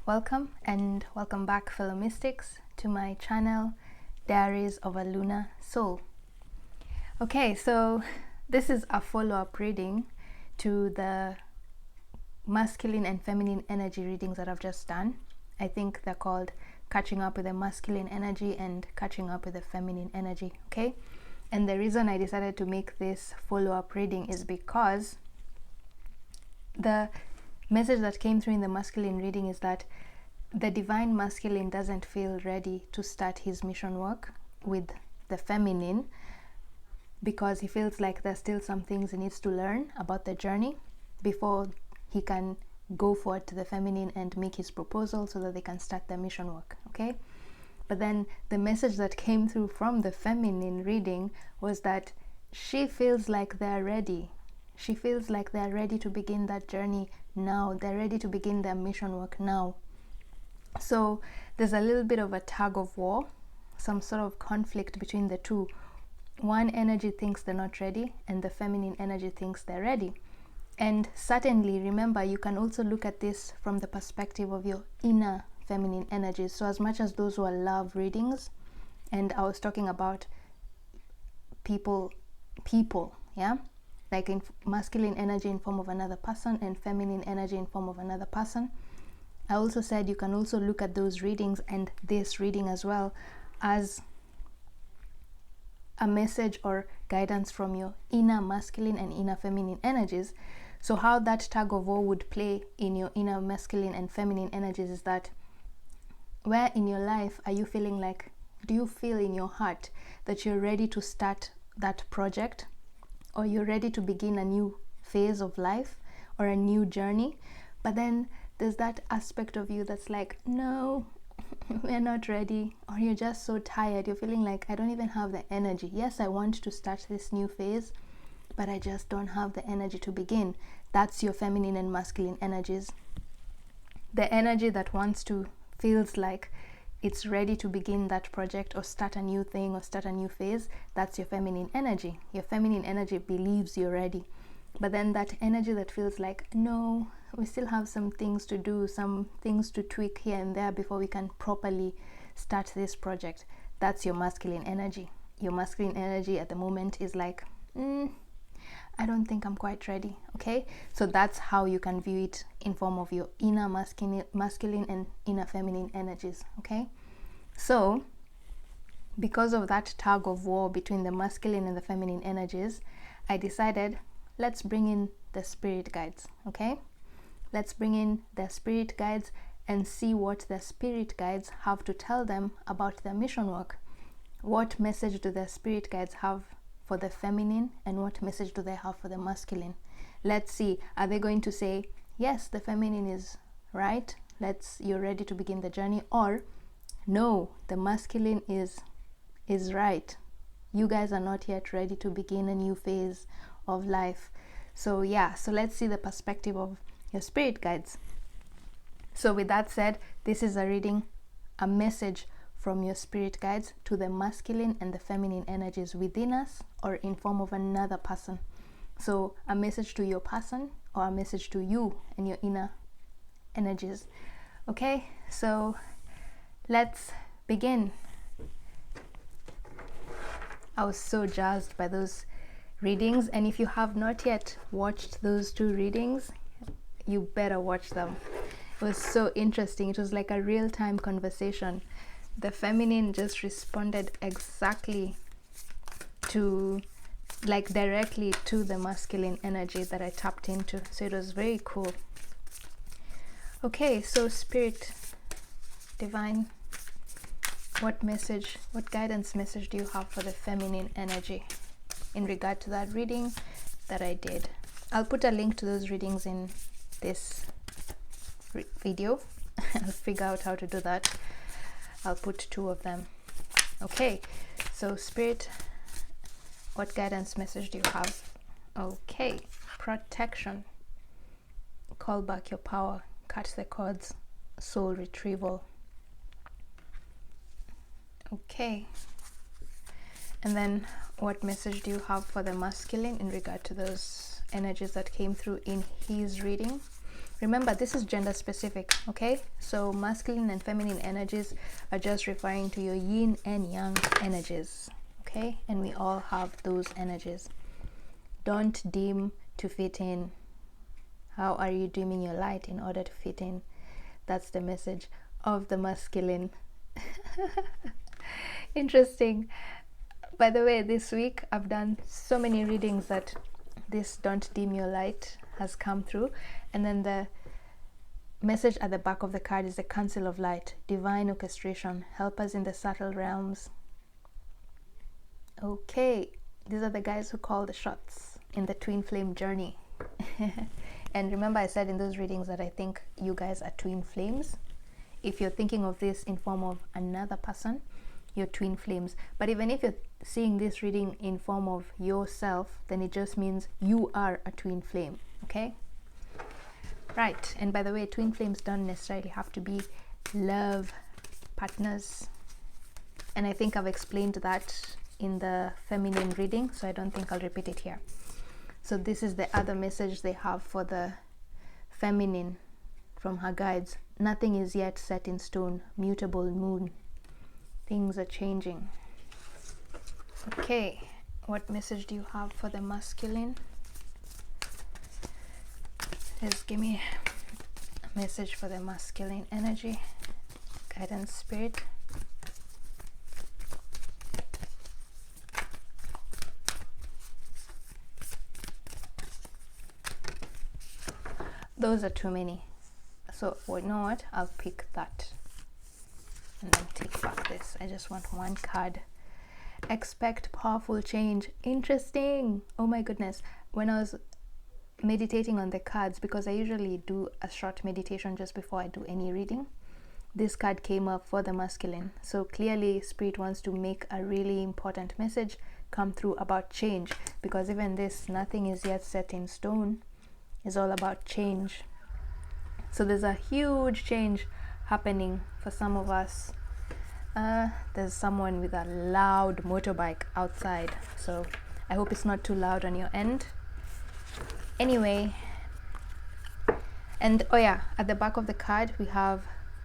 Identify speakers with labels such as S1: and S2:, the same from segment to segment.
S1: welcome and welcome back, fellow mystics, to my channel, Diaries of a Lunar Soul. Okay, so this is a follow-up reading to the masculine and feminine energy readings that I've just done. I think they're called Catching Up with the Masculine Energy and Catching Up with the Feminine Energy, okay? And the reason I decided to make this follow-up reading is because the message that came through in the masculine reading is that the divine masculine doesn't feel ready to start his mission work with the feminine because he feels like there's still some things he needs to learn about the journey before he can go forward to the feminine and make his proposal so that they can start their mission work, okay? But then the message that came through from the feminine reading was that she feels like they're ready. She feels like they're ready to begin that journey now. They're ready to begin their mission work now. So there's a little bit of a tug of war, some sort of conflict between the two. One energy thinks they're not ready, and the feminine energy thinks they're ready. And certainly, remember, you can also look at this from the perspective of your inner feminine energies. So as much as those who are love readings, and I was talking about people, yeah? Like in masculine energy in form of another person and feminine energy in form of another person. I also said you can also look at those readings and this reading as well as a message or guidance from your inner masculine and inner feminine energies. So how that tug of war would play in your inner masculine and feminine energies is that where in your life are you feeling like, do you feel in your heart that you're ready to start that project? Or you're ready to begin a new phase of life or a new journey, but then there's that aspect of you that's like, no, we're not ready, or you're just so tired, you're feeling like, I don't even have the energy. Yes, I want to start this new phase, but I just don't have the energy to begin. That's your feminine and masculine energies. The energy that wants to, feels like it's ready to begin that project or start a new thing or start a new phase, that's your feminine energy. Your feminine energy believes you're ready. But then that energy that feels like, no, we still have some things to do, some things to tweak here and there before we can properly start this project, that's your masculine energy. Your masculine energy at the moment is like, I don't think I'm quite ready, okay? So that's how you can view it in form of your inner masculine and inner feminine energies, okay? So because of that tug of war between the masculine and the feminine energies, I decided, let's bring in the spirit guides, okay? Let's bring in the spirit guides and see what the spirit guides have to tell them about their mission work. What message do the spirit guides have for the feminine and what message do they have for the masculine? Let's see, are they going to say, yes, the feminine is right, you're ready to begin the journey, or no, the masculine is right, you guys are not yet ready to begin a new phase of life. So yeah, so let's see the perspective of your spirit guides. So with that said, this is a reading, a message from your spirit guides to the masculine and the feminine energies within us or in form of another person. So a message to your person or a message to you and your inner energies. Okay, so let's begin. I was so jazzed by those readings, and if you have not yet watched those two readings, you better watch them. It was so interesting. It was like a real-time conversation. The feminine just responded exactly to, like directly to the masculine energy that I tapped into. So it was very cool. Okay, so spirit, divine, what message, what guidance message do you have for the feminine energy in regard to that reading that I did? I'll put a link to those readings in this video. I'll figure out how to do that. I'll put 2 of them. Okay, so spirit, what guidance message do you have? Okay, protection, call back your power, cut the cords, soul retrieval. Okay, and then what message do you have for the masculine in regard to those energies that came through in his reading? Remember, this is gender specific, okay? So masculine and feminine energies are just referring to your yin and yang energies, okay? And we all have those energies. Don't dim to fit in. How are you dimming your light in order to fit in? That's the message of the masculine. Interesting. By the way, this week I've done so many readings that this don't dim your light has come through, and then the message at the back of the card is the Council of Light, divine orchestration, help us in the subtle realms. Okay, these are the guys who call the shots in the twin flame journey. And remember, I said in those readings that I think you guys are twin flames. If you're thinking of this in form of another person, you're twin flames. But even if you're seeing this reading in form of yourself, then it just means you are a twin flame, okay? Right. And by the way, twin flames don't necessarily have to be love partners, and I think I've explained that in the feminine reading, so I don't think I'll repeat it here. So this is the other message they have for the feminine from her guides. Nothing is yet set in stone, mutable moon. Things are changing. Okay, what message do you have for the masculine? Just give me a message for the masculine energy. Guidance spirit. Those are too many. So, well, you know what? I'll pick that. And then take back this. I just want one card. Expect powerful change. Interesting. Oh my goodness. When I was meditating on the cards, because I usually do a short meditation just before I do any reading, this card came up for the masculine. So clearly Spirit wants to make a really important message come through about change, because even this nothing is yet set in stone is all about change. So there's a huge change happening for some of us. There's someone with a loud motorbike outside, so I hope it's not too loud on your end. Anyway, and oh yeah, at the back of the card we have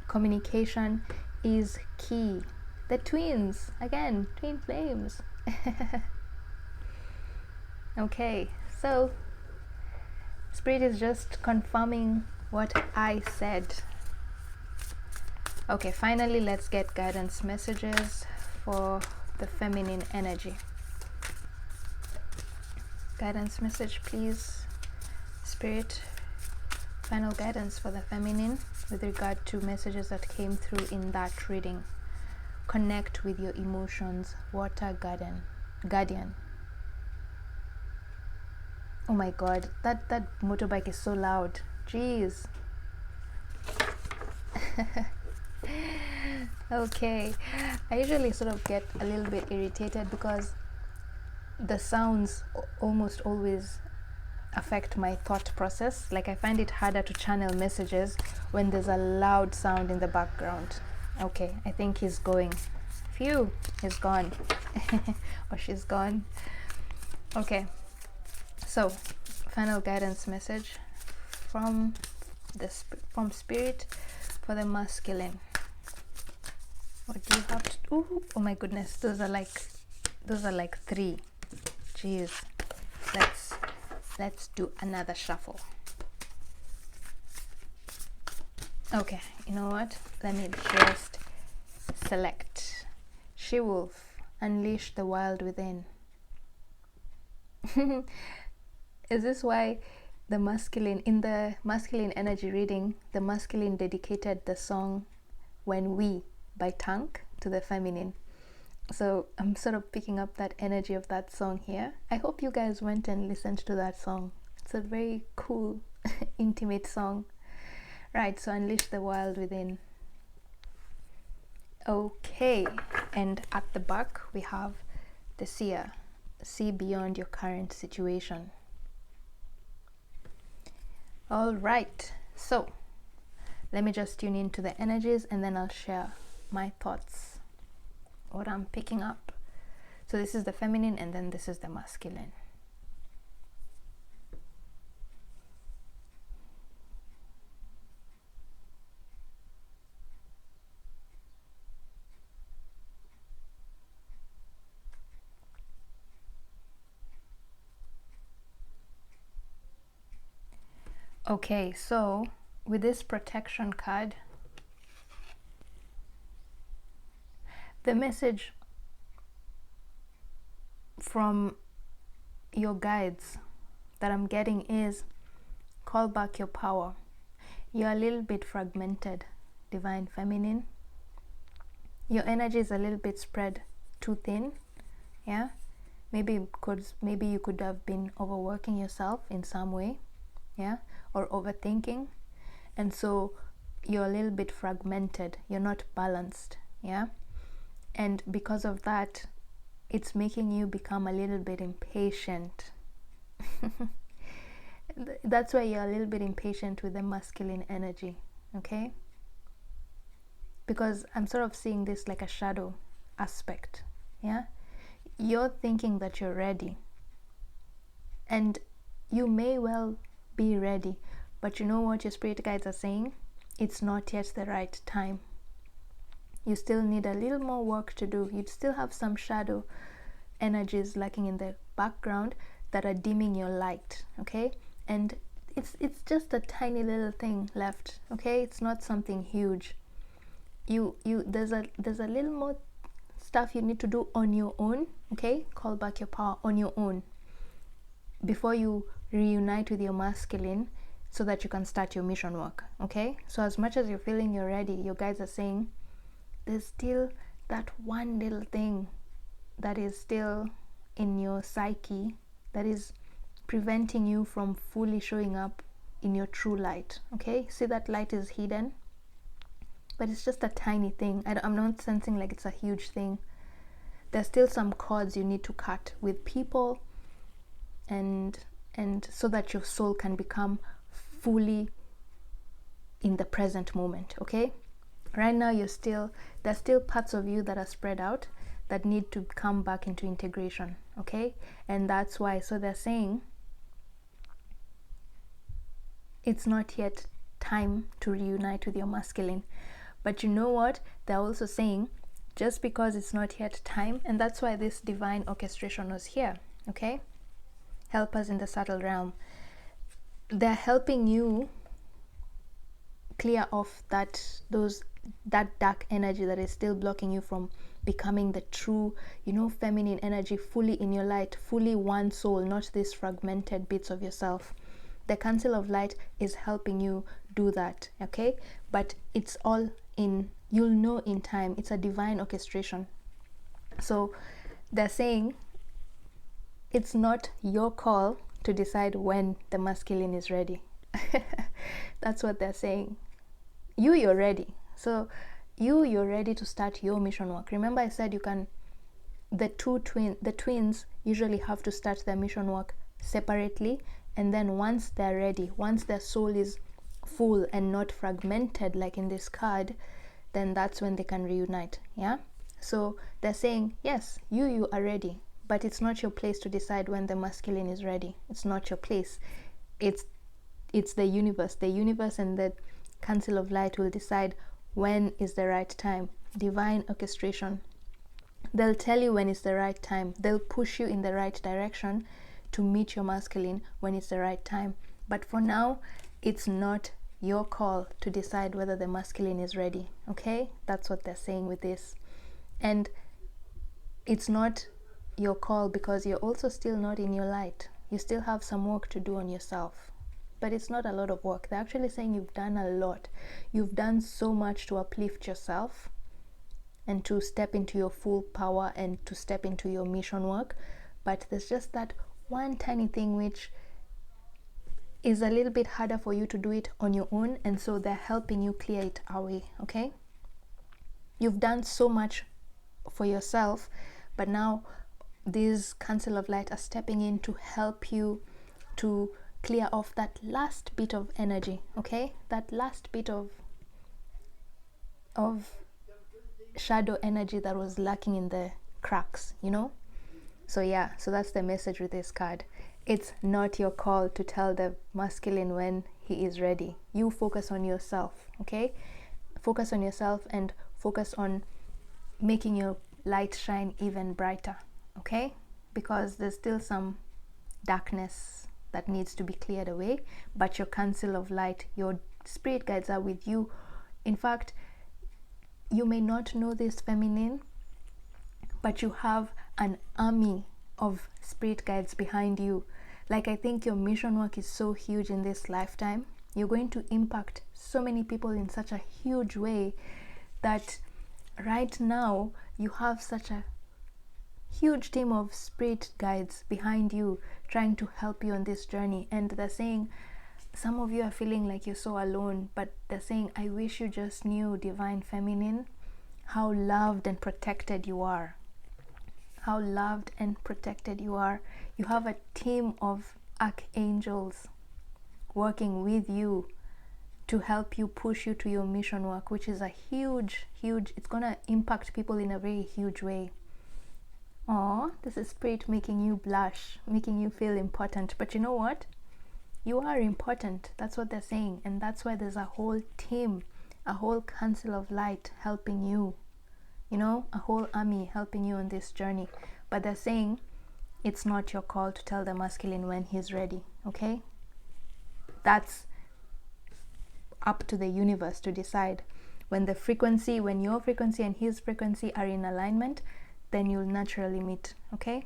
S1: communication is key. The twins, again, twin flames. Okay, so Spirit is just confirming what I said. Okay, finally let's get guidance messages for the feminine energy. Guidance message, please. Spirit, final guidance for the feminine with regard to messages that came through in that reading. Connect with your emotions. Water guardian. Oh my god, that motorbike is so loud. Jeez. Okay, I usually sort of get a little bit irritated because the sounds almost always affect my thought process. Like I find it harder to channel messages when there's a loud sound in the background. Okay, I think he's going. Phew, he's gone. Or she's gone. Okay, so final guidance message from Spirit for the masculine. What do you have to do? Oh my goodness, those are like 3. Jeez. Let's do another shuffle. Okay, you know what? Let me just select. She-wolf, unleash the wild within. Is this why the masculine, in the masculine energy reading, the masculine dedicated the song When We by Tank to the feminine? So I'm sort of picking up that energy of that song here. I hope you guys went and listened to that song. It's a very cool, intimate song. Right, so unleash the wild within. Okay, and at the back we have the seer. See beyond your current situation. All right, so let me just tune into the energies and then I'll share my thoughts, what I'm picking up. So this is the feminine and then this is the masculine. Okay, so with this protection card, the message from your guides that I'm getting is call back your power. You're a little bit fragmented, Divine Feminine. Your energy is a little bit spread too thin. Yeah, maybe you could have been overworking yourself in some way, yeah, or overthinking, and so you're a little bit fragmented. You're not balanced, yeah, and because of that, it's making you become a little bit impatient. That's why you're a little bit impatient with the masculine energy, okay? Because I'm sort of seeing this like a shadow aspect, yeah? You're thinking that you're ready, and you may well be ready, but you know what your spirit guides are saying? It's not yet the right time. You still need a little more work to do. You still have some shadow energies lurking in the background that are dimming your light, okay? And it's just a tiny little thing left, okay? It's not something huge. There's a little more stuff you need to do on your own, okay? Call back your power on your own before you reunite with your masculine, so that you can start your mission work, okay? So as much as you're feeling you're ready, your guides are saying there's still that one little thing that is still in your psyche that is preventing you from fully showing up in your true light, okay? See, that light is hidden, but it's just a tiny thing. I'm not sensing like it's a huge thing. There's still some cords you need to cut with people, and so that your soul can become fully in the present moment, okay? Right now there's still parts of you that are spread out that need to come back into integration, okay? And that's why, so they're saying it's not yet time to reunite with your masculine. But you know what? They're also saying just because it's not yet time, and that's why this divine orchestration was here, okay? Help us in the subtle realm. They're helping you clear off that dark energy that is still blocking you from becoming the true, feminine energy, fully in your light, fully one soul, not these fragmented bits of yourself. The Council of Light is helping you do that, okay? But it's all you'll know in time. It's a divine orchestration. So they're saying it's not your call to decide when the masculine is ready. That's what they're saying. You're ready. So you're ready to start your mission work. Remember I said the twins usually have to start their mission work separately, and then once they're ready, once their soul is full and not fragmented like in this card, then that's when they can reunite, yeah? So they're saying, yes, you are ready, but it's not your place to decide when the masculine is ready. It's not your place. It's the universe. The universe and the Council of Light will decide when is the right time. Divine orchestration. They'll tell you when it's the right time. They'll push you in the right direction to meet your masculine when it's the right time. But for now, it's not your call to decide whether the masculine is ready, okay? That's what they're saying with this. And it's not your call because you're also still not in your light. You still have some work to do on yourself. But it's not a lot of work. They're actually saying you've done a lot. You've done so much to uplift yourself and to step into your full power and to step into your mission work. But there's just that one tiny thing which is a little bit harder for you to do it on your own, and so they're helping you clear it away, okay? You've done so much for yourself, but now these Council of Light are stepping in to help you to clear off that last bit of energy, okay? That last bit of shadow energy that was lacking in the cracks, So yeah, so that's the message with this card. It's not your call to tell the masculine when he is ready. You focus on yourself, okay? Focus on yourself and focus on making your light shine even brighter, okay? Because there's still some darkness that needs to be cleared away, but your council of light, your spirit guides are with you. In fact, you may not know this, feminine, but you have an army of spirit guides behind you. Like, I think your mission work is so huge in this lifetime. You're going to impact so many people in such a huge way that right now you have such a huge team of spirit guides behind you trying to help you on this journey. And they're saying, some of you are feeling like you're so alone, but they're saying, I wish you just knew, divine feminine, how loved and protected you are. How loved and protected you are. You have a team of archangels working with you to help you, push you to your mission work, which is a huge, it's gonna impact people in a very huge way. Oh, this is spirit making you blush, making you feel important. But you know what? You are important. That's what they're saying. And that's why there's a whole team, a whole council of light helping you. You know, a whole army helping you on this journey. But they're saying it's not your call to tell the masculine when he's ready, okay? That's up to the universe to decide. When your frequency and his frequency are in alignment, then you'll naturally meet, okay?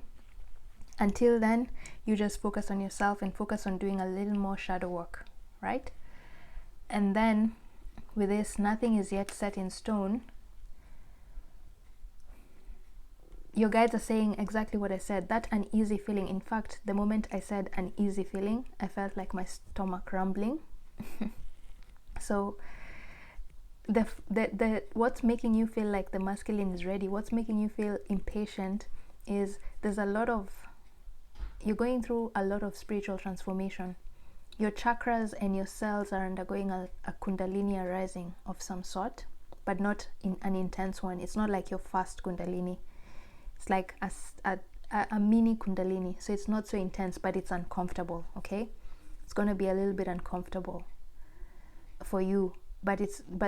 S1: Until then, you just focus on yourself and focus on doing a little more shadow work, right? And then with this, nothing is yet set in stone. Your guides are saying exactly what I said, that uneasy feeling. In fact, the moment I said uneasy feeling, I felt like my stomach rumbling. So the what's making you feel like the masculine is ready, what's making you feel impatient, is you're going through a lot of spiritual transformation. Your chakras and your cells are undergoing a kundalini arising of some sort, but not in an intense one. It's not like your fast kundalini. It's like a mini kundalini. So it's not so intense, but it's uncomfortable, okay? It's going to be a little bit uncomfortable for you, but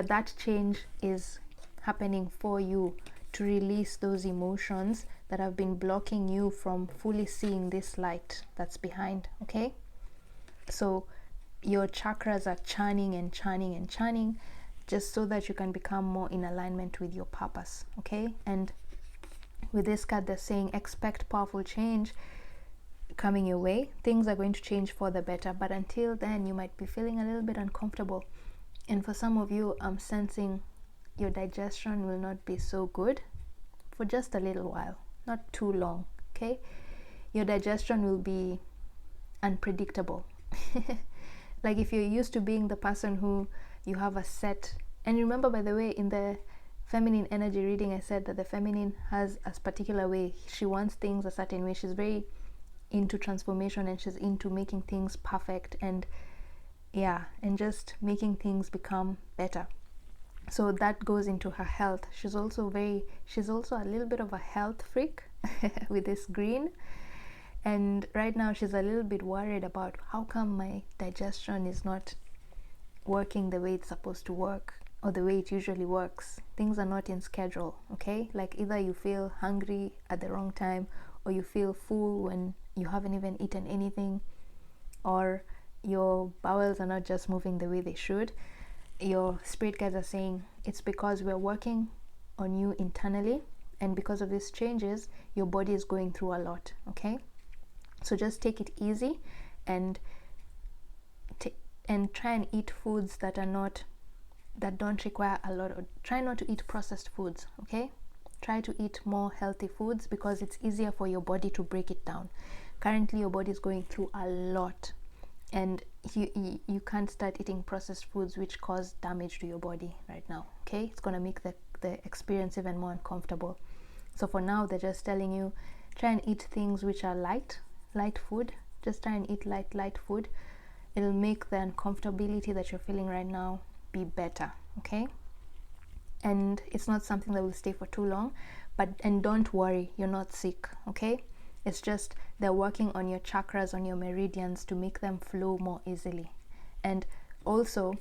S1: that change is happening for you to release those emotions that have been blocking you from fully seeing this light that's behind, okay? So your chakras are churning and churning and churning just so that you can become more in alignment with your purpose, okay? And with this card, they're saying expect powerful change coming your way. Things are going to change for the better, but until then you might be feeling a little bit uncomfortable. And for some of you, I'm sensing your digestion will not be so good for just a little while, not too long, okay? Your digestion will be unpredictable. Like if you're used to being the person who you have a set, and remember, by the way, in the feminine energy reading, I said that the feminine has a particular way. She wants things a certain way. She's very into transformation, and she's into making things perfect, and and just making things become better. So that goes into her health. She's also a little bit of a health freak with this green. And right now she's a little bit worried about how come my digestion is not working the way it's supposed to work, or the way it usually works. Things are not in schedule, okay? Like either you feel hungry at the wrong time, or you feel full when you haven't even eaten anything, or your bowels are not just moving the way they should. Your spirit guides are saying it's because we're working on you internally, and because of these changes, your body is going through a lot, okay? So just take it easy and try and eat foods that don't require a lot of, try not to eat processed foods, okay? Try to eat more healthy foods because it's easier for your body to break it down. Currently your body is going through a lot, and you can't start eating processed foods which cause damage to your body right now, okay? It's gonna make the experience even more uncomfortable. So for now, they're just telling you, try and eat things which are light food. Just try and eat light food. It'll make the uncomfortability that you're feeling right now be better, okay? And it's not something that will stay for too long, and don't worry, you're not sick, okay? It's just they're working on your chakras, on your meridians, to make them flow more easily. And also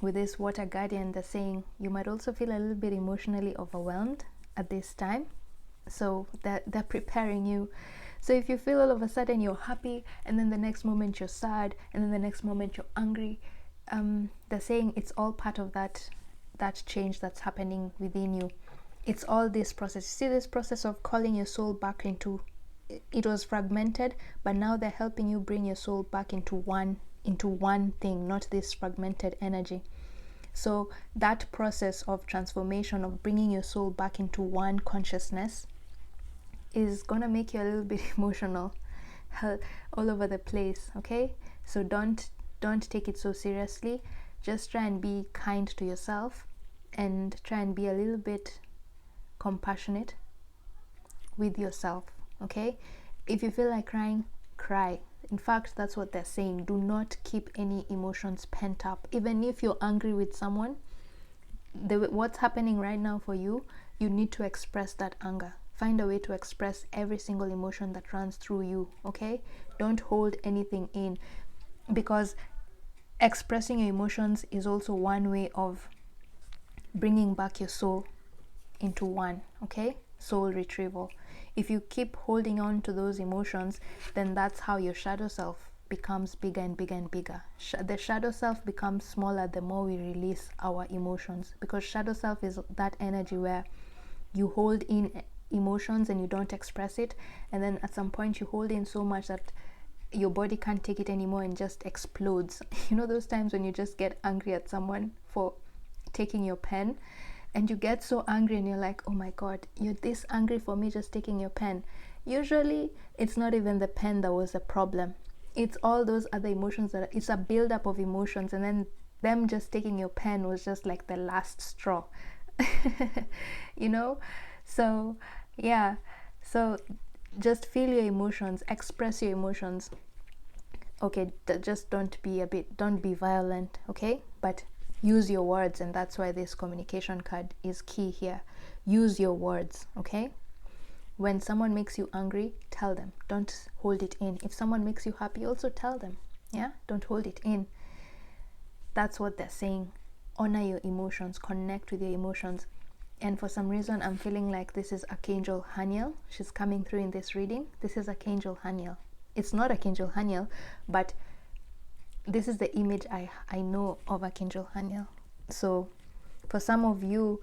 S1: with this water guardian, they're saying you might also feel a little bit emotionally overwhelmed at this time. So they're preparing you So if you feel all of a sudden you're happy, and then the next moment you're sad, and then the next moment you're angry, they're saying it's all part of that change that's happening within you. It's all this process. See this process of calling your soul back into, it was fragmented, but now they're helping you bring your soul back into one thing, not this fragmented energy. So that process of transformation, of bringing your soul back into one consciousness, is gonna make you a little bit emotional all over the place. Okay, so don't take it so seriously. Just try and be kind to yourself, and try and be a little bit compassionate with yourself. Okay, if you feel like crying, cry. In fact, that's what they're saying. Do not keep any emotions pent up. Even if you're angry with someone, what's happening right now for you, you need to express that anger. Find a way to express every single emotion that runs through you. Okay, don't hold anything in, because expressing your emotions is also one way of bringing back your soul into one. Okay, soul retrieval. If you keep holding on to those emotions, then that's how your shadow self becomes bigger and bigger and bigger. The shadow self becomes smaller the more we release our emotions, because shadow self is that energy where you hold in emotions and you don't express it, and then at some point you hold in so much that your body can't take it anymore and just explodes. You know those times when you just get angry at someone for taking your pen, and you get so angry and you're like, oh my god, you're this angry for me just taking your pen. Usually it's not even the pen that was the problem, it's all those other emotions. It's a build-up of emotions, and then them just taking your pen was just like the last straw. You know, so yeah, so just feel your emotions, express your emotions. Okay, just don't be violent. Okay, but use your words, and that's why this communication card is key here. Use your words. Okay, when someone makes you angry, tell them. Don't hold it in. If someone makes you happy, also tell them. Yeah, don't hold it in. That's what they're saying. Honor your emotions, connect with your emotions. And for some reason I'm feeling like this is Archangel Haniel. She's coming through in this reading. This is Archangel Haniel. It's not Archangel Haniel, but this is the image I know of Archangel Haniel. So for some of you,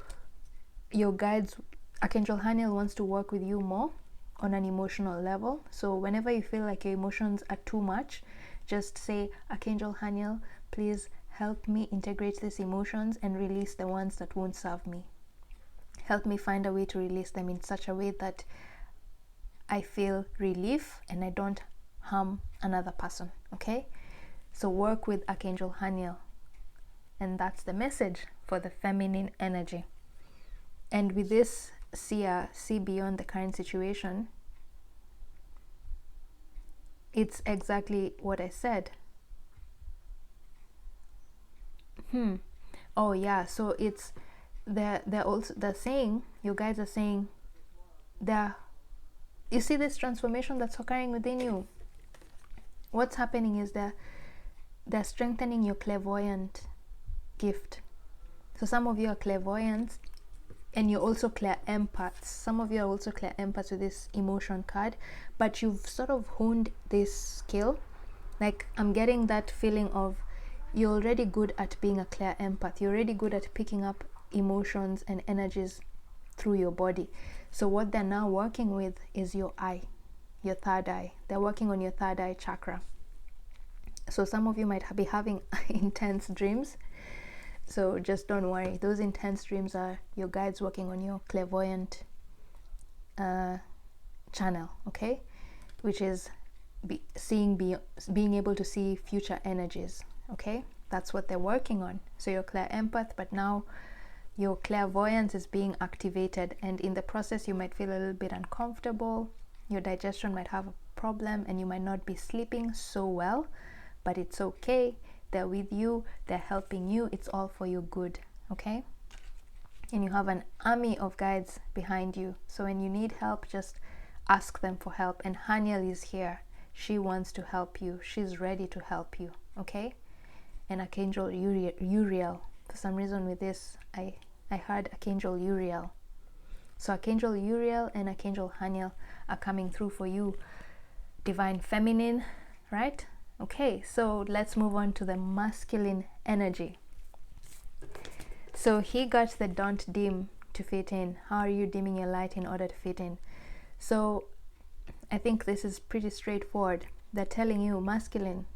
S1: your guides, Archangel Haniel wants to work with you more on an emotional level. So whenever you feel like your emotions are too much, just say, Archangel Haniel, please help me integrate these emotions and release the ones that won't serve me. Help me find a way to release them in such a way that I feel relief and I don't harm another person. Okay, so work with Archangel Haniel, and that's the message for the feminine energy. And with this seer, see beyond the current situation, it's exactly what I said. Oh yeah, so it's they're saying, you guys are saying, you see this transformation that's occurring within you. What's happening is they're strengthening your clairvoyant gift. So some of you are clairvoyants, and you're also clairempaths. Some of you are also clairempaths with this emotion card, but you've sort of honed this skill. Like, I'm getting that feeling of you're already good at being a clairempath. You're already good at picking up emotions and energies through your body. So what they're now working with is your eye, your third eye. They're working on your third eye chakra. So some of you might be having intense dreams. So just don't worry. Those intense dreams are your guides working on your clairvoyant channel, okay? Which is being able to see future energies, okay? That's what they're working on. So you're clairempath, but now your clairvoyance is being activated, and in the process you might feel a little bit uncomfortable. Your digestion might have a problem, and you might not be sleeping so well, but it's okay. They're with you, they're helping you, it's all for your good, okay? And you have an army of guides behind you, so when you need help, just ask them for help. And Haniel is here. She wants to help you. She's ready to help you, okay? And Archangel Uriel, for some reason with this, I heard Archangel Uriel. So Archangel Uriel and Archangel Haniel are coming through for you divine feminine, right? Okay, so let's move on to the masculine energy. So he got the don't dim to fit in. How are you dimming your light in order to fit in? So I think this is pretty straightforward. They're telling you, masculine,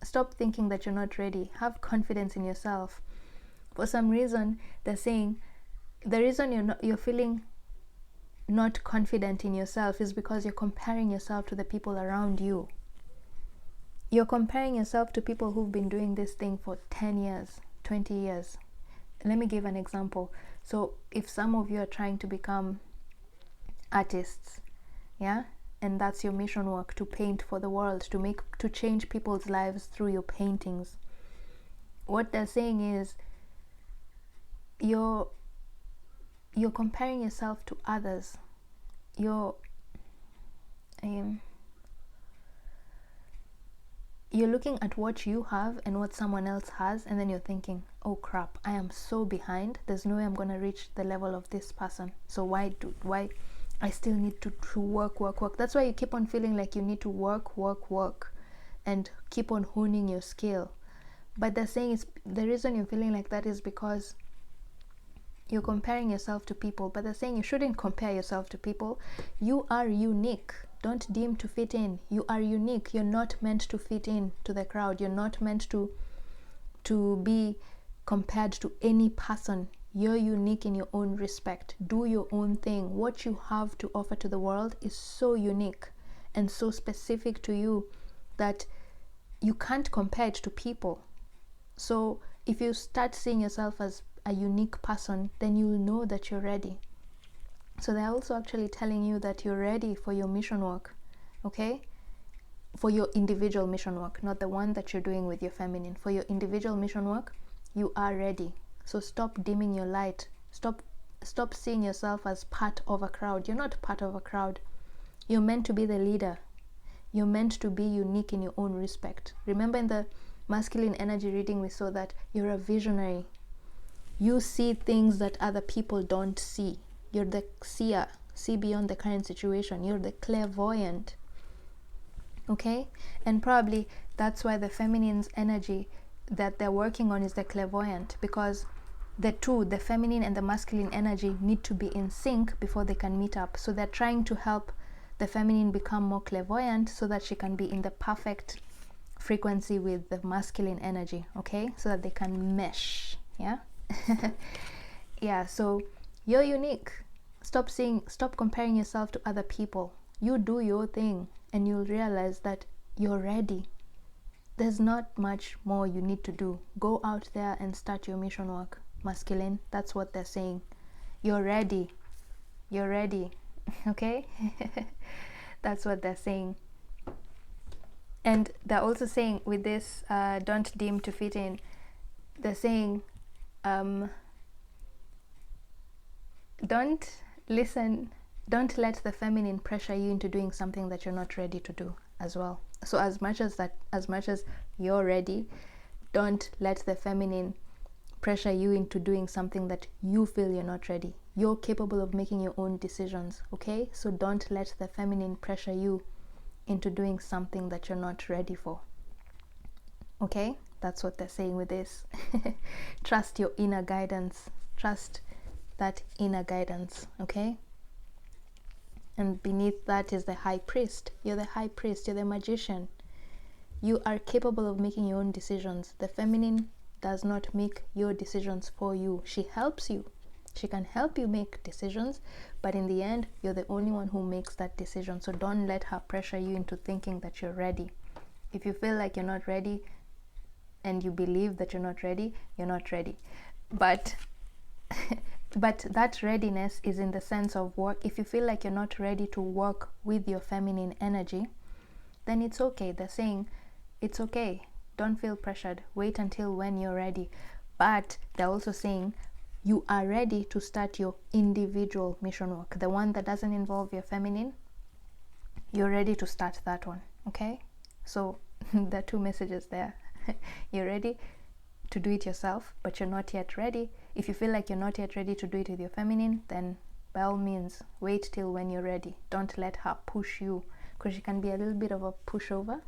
S1: stop thinking that you're not ready. Have confidence in yourself. For some reason, they're saying the reason you're feeling not confident in yourself is because you're comparing yourself to the people around you. You're comparing yourself to people who've been doing this thing for 10 years, 20 years. Let me give an example. So if some of you are trying to become artists, yeah, and that's your mission work, to paint for the world, to change people's lives through your paintings, what they're saying is you're comparing yourself to others. You're looking at what you have and what someone else has, and then you're thinking, oh crap, I am so behind, there's no way I'm gonna reach the level of this person, so why I still need to work. That's why you keep on feeling like you need to work and keep on honing your skill. But they're saying it's the reason you're feeling like that is because you're comparing yourself to people. But they're saying you shouldn't compare yourself to people. You are unique. Don't deem to fit in. You are unique. You're not meant to fit in to the crowd. You're not meant to be compared to any person. You're unique in your own respect. Do your own thing. What you have to offer to the world is so unique and so specific to you that you can't compare it to people. So if you start seeing yourself as a unique person, then you'll know that you're ready. So they're also actually telling you that you're ready for your mission work, okay? For your individual mission work, not the one that you're doing with your feminine. For your individual mission work, you are ready. So stop dimming your light. Stop seeing yourself as part of a crowd. You're not part of a crowd. You're meant to be the leader. You're meant to be unique in your own respect. Remember in the masculine energy reading, we saw that you're a visionary. You see things that other people don't see. You're the seer. See beyond the current situation. You're the clairvoyant. Okay? And probably that's why the feminine's energy that they're working on is the clairvoyant, because the two, the feminine and the masculine energy, need to be in sync before they can meet up. So they're trying to help the feminine become more clairvoyant so that she can be in the perfect frequency with the masculine energy, okay? So that they can mesh, yeah? Yeah, so you're unique. Stop comparing yourself to other people. You do your thing and you'll realize that you're ready. There's not much more you need to do. Go out there and start your mission work. Masculine, that's what they're saying. You're ready. You're ready. Okay? That's what they're saying. And they're also saying with this, don't deem to fit in, they're saying, don't let the feminine pressure you into doing something that you're not ready to do as well. So as much as you're ready, don't let the feminine pressure you into doing something that you feel you're not ready. You're capable of making your own decisions, okay? So don't let the feminine pressure you into doing something that you're not ready for. Okay? That's what they're saying with this. Trust your inner guidance. Trust that inner guidance, okay? And beneath that is the high priest. You're the high priest. You're the magician. You are capable of making your own decisions. The feminine does not make your decisions for you. She helps you. She can help you make decisions, but in the end, you're the only one who makes that decision. So don't let her pressure you into thinking that you're ready. If you feel like you're not ready and you believe that you're not ready, you're not ready. But but that readiness is in the sense of work. If you feel like you're not ready to work with your feminine energy, then it's okay. They're saying it's okay. Don't feel pressured. Wait until when you're ready. But they're also saying you are ready to start your individual mission work. The one that doesn't involve your feminine, you're ready to start that one. Okay? So there are two messages there. You're ready to do it yourself, but you're not yet ready. If you feel like you're not yet ready to do it with your feminine, then by all means, wait till when you're ready. Don't let her push you because she can be a little bit of a pushover.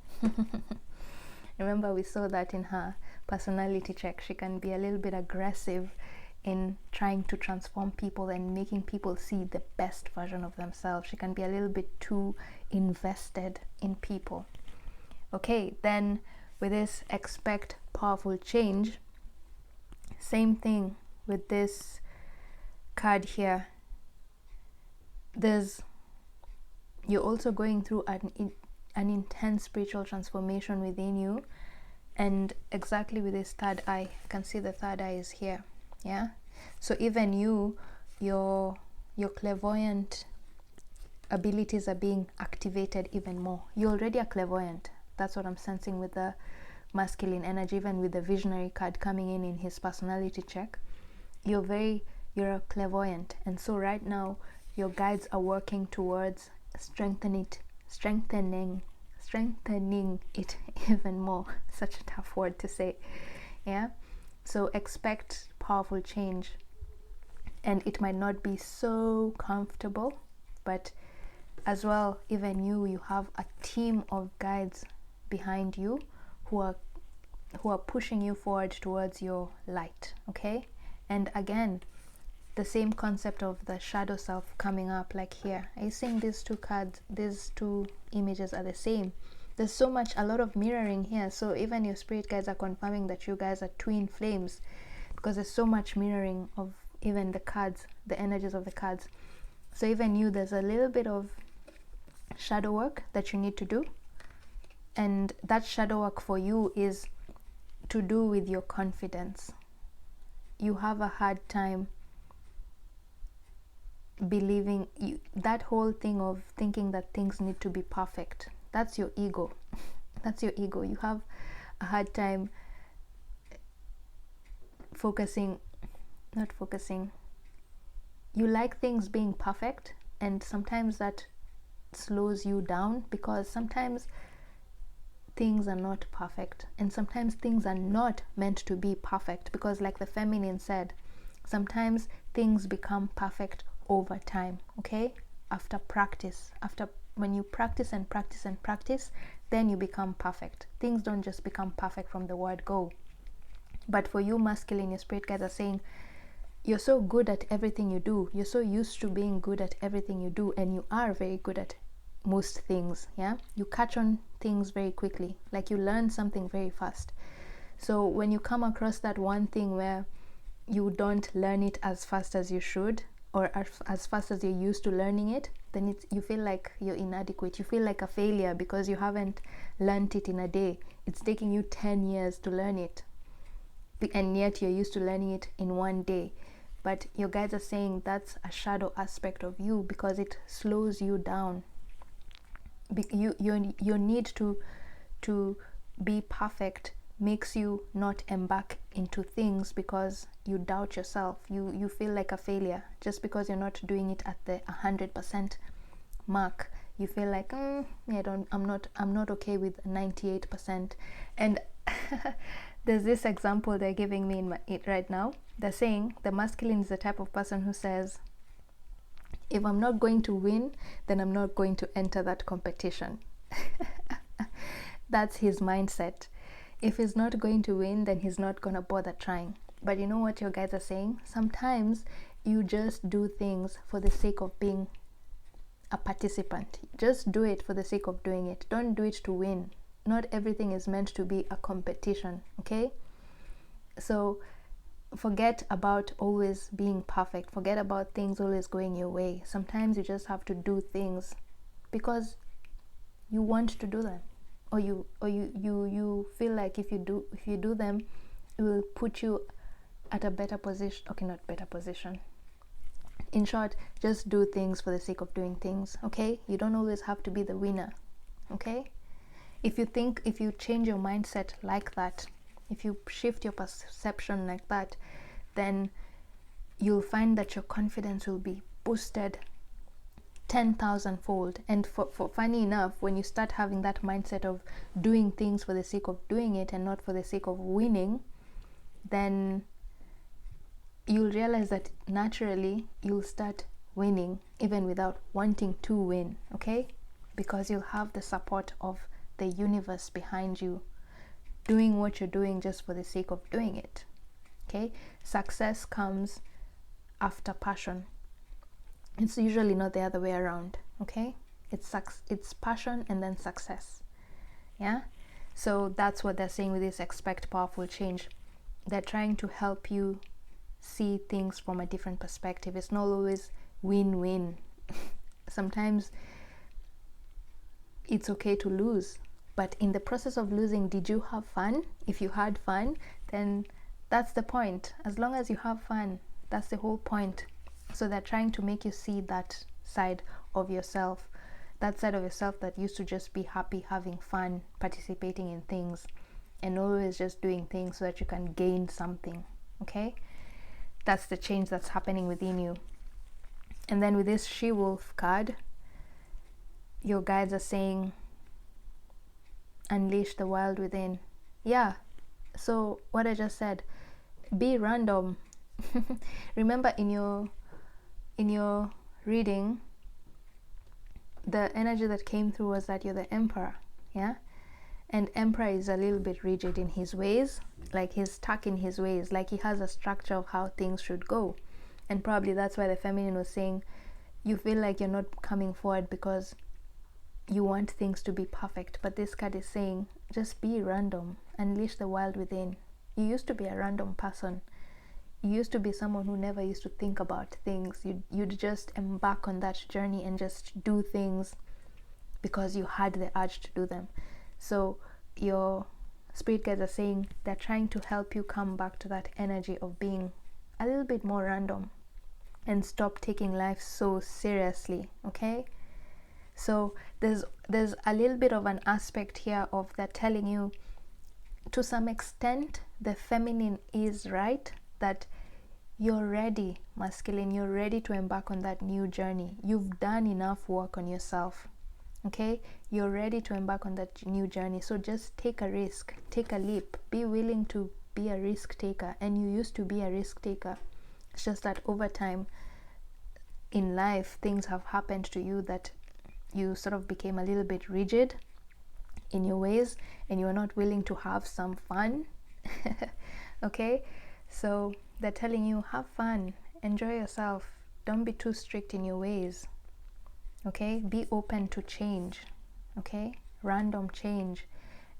S1: Remember, we saw that in her personality check. She can be a little bit aggressive in trying to transform people and making people see the best version of themselves. She can be a little bit too invested in people. Okay, then with this, expect powerful change. Same thing with this card here. You're also going through an intense spiritual transformation within you, and exactly with this third eye, you can see the third eye is here. Yeah, so even your clairvoyant abilities are being activated even more. You already are clairvoyant. That's what I'm sensing with the masculine energy, even with the visionary card coming in his personality check. You're a clairvoyant, and so right now your guides are working towards strengthening it even more. Such a tough word to say. Yeah, so expect powerful change, and it might not be so comfortable, but as well, even you have a team of guides behind you who are pushing you forward towards your light. Okay, and again, the same concept of the shadow self coming up, like here. Are you seeing these two cards? These two images are the same. There's a lot of mirroring here. So even your spirit guides are confirming that you guys are twin flames, because there's so much mirroring of even the cards, the energies of the cards. So even there's a little bit of shadow work that you need to do, and that shadow work for you is to do with your confidence. You have a hard time believing that whole thing of thinking that things need to be perfect. That's your ego. That's your ego. You have a hard time not focusing. You like things being perfect, and sometimes that slows you down, because sometimes things are not perfect, and sometimes things are not meant to be perfect, because like the feminine said, sometimes things become perfect over time. Okay, after practice, when you practice and practice and practice, then you become perfect. Things don't just become perfect from the word go. But for you masculine, your spirit guides are saying, you're so good at everything you do, you're so used to being good at everything you do, and you are very good at most things. Yeah, you catch on things very quickly, like you learn something very fast. So when you come across that one thing where you don't learn it as fast as you should, or as fast as you're used to learning it, then you feel like you're inadequate. You feel like a failure because you haven't learned it in a day. It's taking you 10 years to learn it, and yet you're used to learning it in one day. But your guides are saying that's a shadow aspect of you, because it slows you down. Your need to be perfect makes you not embark into things, because you doubt yourself. You feel like a failure just because you're not doing it at the 100% mark. You feel like I'm not okay with 98%. And there's this example they're giving me it right now. They're saying the masculine is the type of person who says, if I'm not going to win, then I'm not going to enter that competition. That's his mindset. If he's not going to win, then he's not going to bother trying. But you know what your guys are saying? Sometimes you just do things for the sake of being a participant. Just do it for the sake of doing it. Don't do it to win. Not everything is meant to be a competition, okay? So forget about always being perfect. Forget about things always going your way. Sometimes you just have to do things because you want to do them, or you feel like if you do them, it will put you at a better position. Okay, not better position. In short, just do things for the sake of doing things, okay? You don't always have to be the winner, okay? If you change your mindset like that, if you shift your perception like that, then you'll find that your confidence will be boosted 10,000 fold. And for funny enough, when you start having that mindset of doing things for the sake of doing it and not for the sake of winning, then you'll realize that naturally you'll start winning even without wanting to win, okay? because you'll have the support of the universe behind you, doing what you're doing just for the sake of doing it. Okay, success comes after passion. It's usually not the other way around. Okay, it's passion and then success. Yeah, so that's what they're saying with this expect powerful change. They're trying to help you see things from a different perspective. It's not always win-win. Sometimes it's okay to lose, but in the process of losing, did you have fun? If you had fun, then that's the point. As long as you have fun, that's the whole point. So they're trying to make you see that side of yourself, that side of yourself that used to just be happy, having fun, participating in things, and always just doing things so that you can gain something. Okay, that's the change that's happening within you. And then with this She-Wolf card, your guides are saying, unleash the wild within. Yeah, so what I just said, be random. Remember in your reading, the energy that came through was that you're the Emperor. Yeah, and Emperor is a little bit rigid in his ways, like he's stuck in his ways, like he has a structure of how things should go. And probably that's why the feminine was saying you feel like you're not coming forward because you want things to be perfect. But this card is saying just be random, unleash the wild within. You used to be a random person. You used to be someone who never used to think about things. You'd just embark on that journey and just do things because you had the urge to do them. So your spirit guides are saying they're trying to help you come back to that energy of being a little bit more random and stop taking life so seriously. Okay, so there's a little bit of an aspect here of that telling you, to some extent, the feminine is right, that you're ready, masculine, you're ready to embark on that new journey. You've done enough work on yourself. Okay, you're ready to embark on that new journey. So just take a risk, take a leap, be willing to be a risk taker. And you used to be a risk taker. It's just that over time in life, things have happened to you that you sort of became a little bit rigid in your ways, and you're not willing to have some fun. Okay, so they're telling you, have fun, enjoy yourself, don't be too strict in your ways. Okay, be open to change. Okay, random change.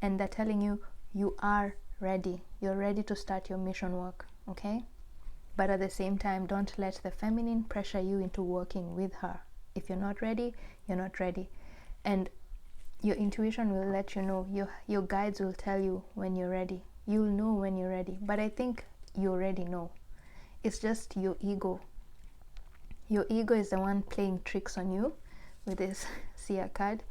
S1: And they're telling you, you are ready, you're ready to start your mission work. Okay, but at the same time, don't let the feminine pressure you into working with her. If you're not ready, you're not ready. And your intuition will let you know, your guides will tell you when you're ready. You'll know when you're ready. But I think you already know. It's just your ego. Your ego is the one playing tricks on you with this seer card.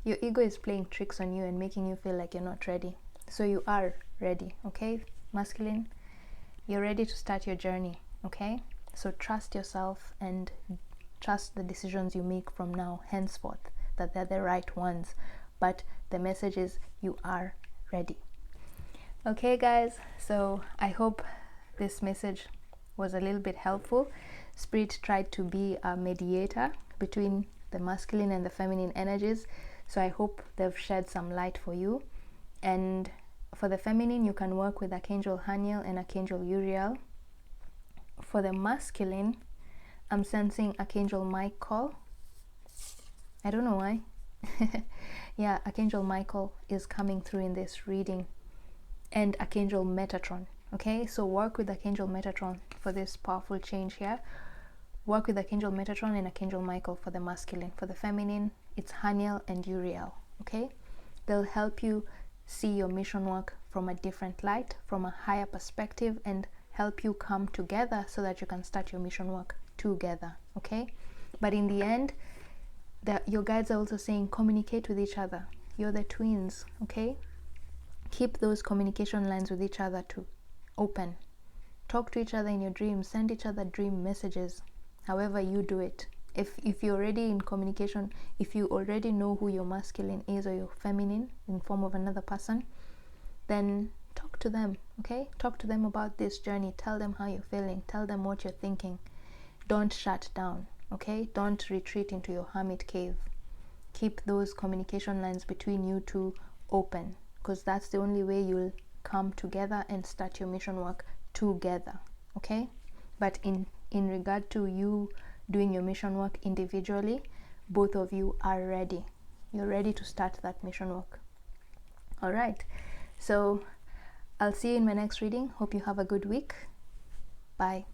S1: Your ego is playing tricks on you and making you feel like you're not ready. So you are ready. Okay, masculine, you're ready to start your journey. Okay, so trust yourself and trust the decisions you make from now henceforth, that they're the right ones. But the message is, you are ready. Okay guys, so I hope this message was a little bit helpful. Spirit tried to be a mediator between the masculine and the feminine energies, so I hope they've shed some light for you. And for the feminine, you can work with Archangel Haniel and Archangel Uriel. For the masculine, I'm sensing Archangel Michael. I don't know why. Yeah, Archangel Michael is coming through in this reading. And Archangel Metatron. Okay, so work with Archangel Metatron for this powerful change here. Work with Archangel Metatron and Archangel Michael for the masculine. For the feminine, it's Haniel and Uriel. Okay, they'll help you see your mission work from a different light, from a higher perspective, and help you come together so that you can start your mission work together. Okay, but in the end, your guides are also saying communicate with each other. You're the twins. Okay, keep those communication lines with each other to open. Talk to each other in your dreams. Send each other dream messages. However you do it. If you're already in communication, if you already know who your masculine is or your feminine in form of another person, then talk to them. Okay, talk to them about this journey. Tell them how you're feeling. Tell them what you're thinking. Don't shut down. Okay, don't retreat into your hermit cave. keep those communication lines between you two open, because that's the only way you'll come together and start your mission work together. Okay, but in regard to you doing your mission work individually, both of you are ready. You're ready to start that mission work. All right, so I'll see you in my next reading. Hope you have a good week. Bye.